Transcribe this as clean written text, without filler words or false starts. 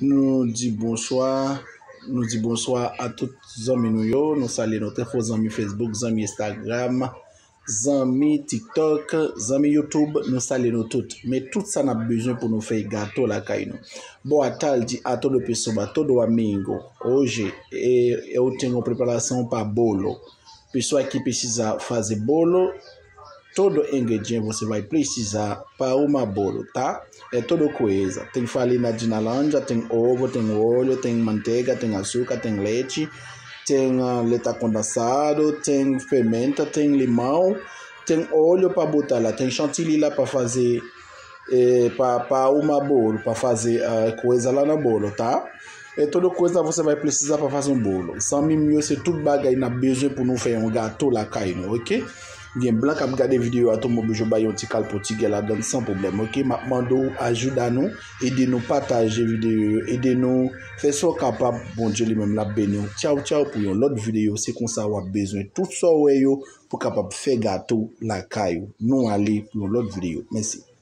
Nous disons bonsoir à tous les amis nous saluons notre faux amis Facebook, amis Instagram, amis TikTok, amis YouTube, nous saluons toutes. Mais tout ça n'a besoin pour nous faire gâteau la caille. Bon, à tarde, à tout le pessoa, todo amigo, hoje eu tenho preparação para bolo. Pessoa que precisa fazer bolo, todo ingrediente você vai precisar para uma bolo, tá? É toda coisa. Tem farinha de laranja, tem ovo, tem óleo, tem manteiga, tem açúcar, tem leite, tem leite condensado, tem fermenta, tem limão, tem óleo para botar lá, tem chantilly lá para fazer para uma bolo, para fazer coisa lá na bolo, tá? É toda coisa você vai precisar para fazer um bolo. Sans mimio, c'est tout bagay na besoin pour nous faire un gâteau la caille, ok? Bien blanc à regarder vidéo à tout mon besoin bailler un petit cal portugais là dedans sans problème, ok? Mando ajude à nous, aidez-nous partager vidéo, aidez-nous faire ça capable bon Dieu lui-même la bénir. Ciao pour une autre vidéo, c'est comme ça on a besoin tout ça pour capable faire gâteau la caille. Nous aller pour l'autre vidéo. Merci.